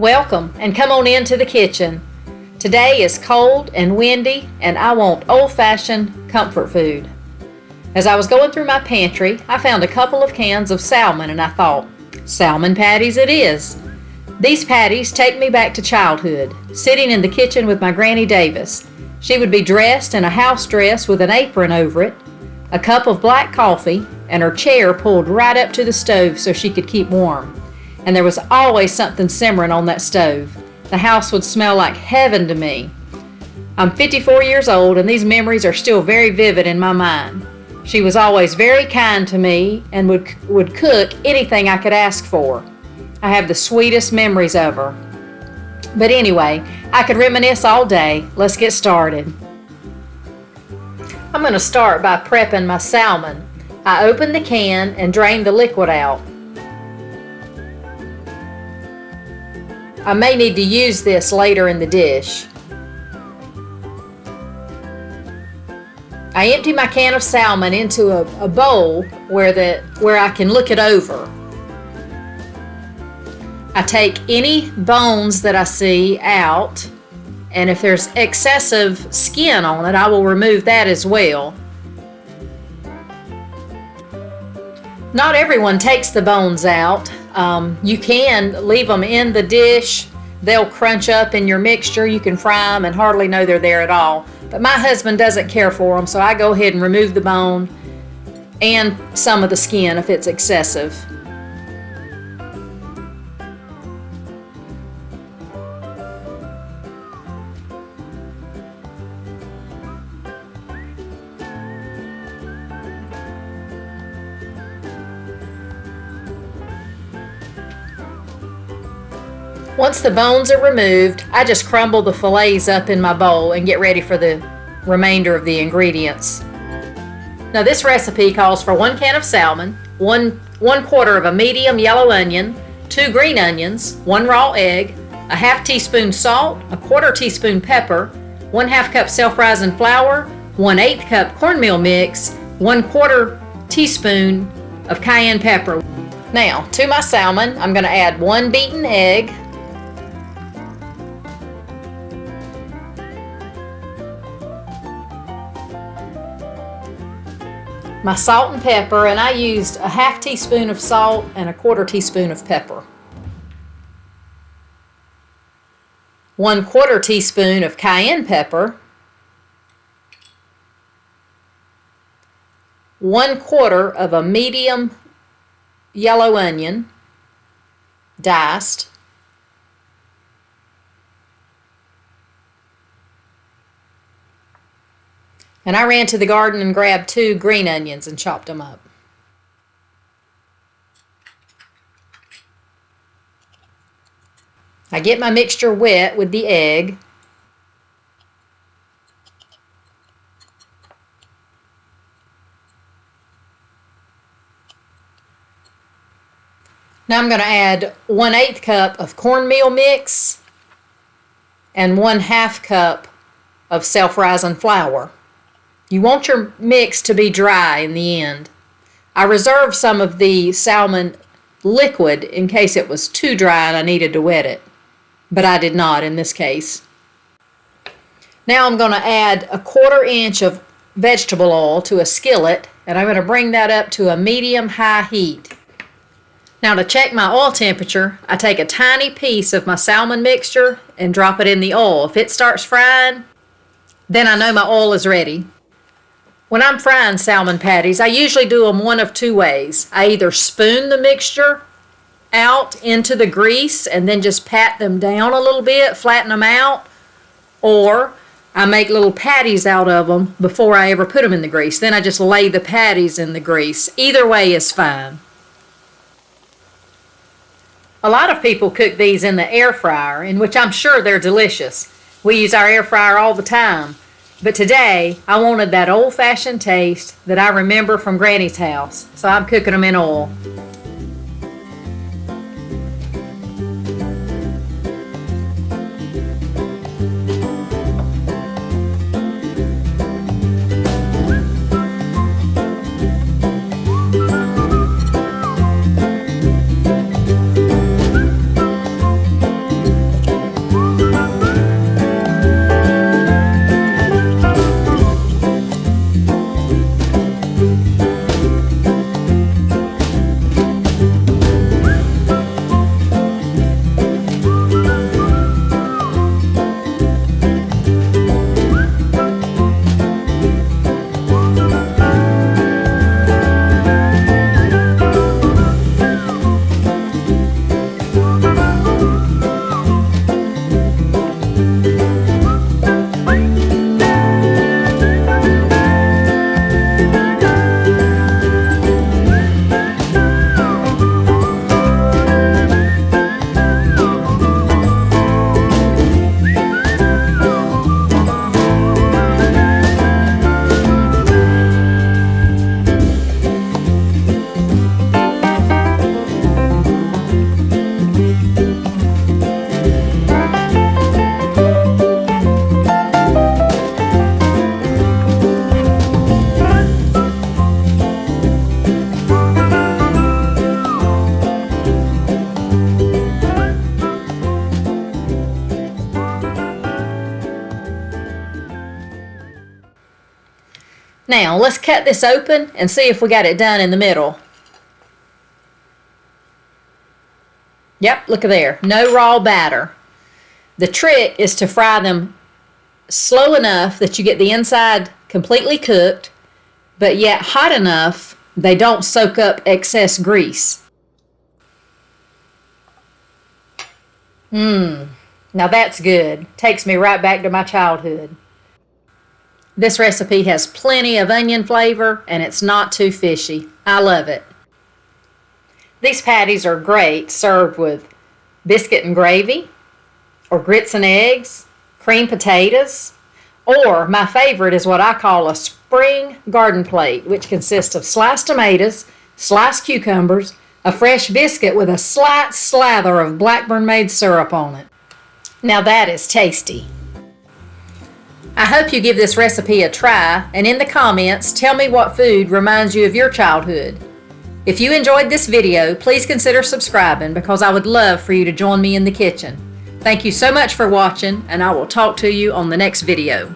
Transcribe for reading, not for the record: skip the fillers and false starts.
Welcome and come on into the kitchen. Today is cold and windy and I want old-fashioned comfort food. As I was going through my pantry, I found a couple of cans of salmon and I thought, salmon patties it is. These patties take me back to childhood, sitting in the kitchen with my Granny Davis. She would be dressed in a house dress with an apron over it, a cup of black coffee, and her chair pulled right up to the stove so she could keep warm. And there was always something simmering on that stove. The house would smell like heaven to me. I'm 54 years old and these memories are still very vivid in my mind. She was always very kind to me and would cook anything I could ask for. I have the sweetest memories of her. But anyway, I could reminisce all day. Let's get started. I'm going to start by prepping my salmon. I opened the can and drained the liquid out. I may need to use this later in the dish. I empty my can of salmon into a bowl where I can look it over. I take any bones that I see out, and if there's excessive skin on it, I will remove that as well. Not everyone takes the bones out. You can leave them in the dish. They'll crunch up in your mixture. You can fry them and hardly know they're there at all. But my husband doesn't care for them, so I go ahead and remove the bone and some of the skin if it's excessive. Once the bones are removed, I just crumble the fillets up in my bowl and get ready for the remainder of the ingredients. Now this recipe calls for 1 can of salmon, one quarter of a medium yellow onion, 2 green onions, 1 raw egg, a half teaspoon salt, a quarter teaspoon pepper, 1/2 cup self-rising flour, 1/8 cup cornmeal mix, 1/4 teaspoon of cayenne pepper. Now to my salmon, I'm going to add 1 beaten egg, my salt and pepper, and I used a half teaspoon of salt and a quarter teaspoon of pepper. 1/4 teaspoon of cayenne pepper, 1/4 of a medium yellow onion, diced, and I ran to the garden and grabbed 2 green onions and chopped them up. I get my mixture wet with the egg. Now I'm going to add 1/8 cup of cornmeal mix and 1/2 cup of self-rising flour. You want your mix to be dry in the end. I reserved some of the salmon liquid in case it was too dry and I needed to wet it, but I did not in this case. Now I'm going to add a 1/4 inch of vegetable oil to a skillet, and I'm going to bring that up to a medium-high heat. Now to check my oil temperature, I take a tiny piece of my salmon mixture and drop it in the oil. If it starts frying, then I know my oil is ready. When I'm frying salmon patties, I usually do them one of 2 ways. I either spoon the mixture out into the grease and then just pat them down a little bit, flatten them out, or I make little patties out of them before I ever put them in the grease. Then I just lay the patties in the grease. Either way is fine. A lot of people cook these in the air fryer, in which I'm sure they're delicious. We use our air fryer all the time. But today, I wanted that old-fashioned taste that I remember from Granny's house, so I'm cooking them in oil. Now, let's cut this open and see if we got it done in the middle. Yep, look at there. No raw batter. The trick is to fry them slow enough that you get the inside completely cooked, but yet hot enough they don't soak up excess grease. Now that's good. Takes me right back to my childhood. This recipe has plenty of onion flavor and it's not too fishy. I love it. These patties are great served with biscuit and gravy, or grits and eggs, creamed potatoes, or my favorite is what I call a spring garden plate, which consists of sliced tomatoes, sliced cucumbers, a fresh biscuit with a slight slather of Blackburn made syrup on it. Now that is tasty. I hope you give this recipe a try, and in the comments tell me what food reminds you of your childhood. If you enjoyed this video, please consider subscribing because I would love for you to join me in the kitchen. Thank you so much for watching, and I will talk to you on the next video.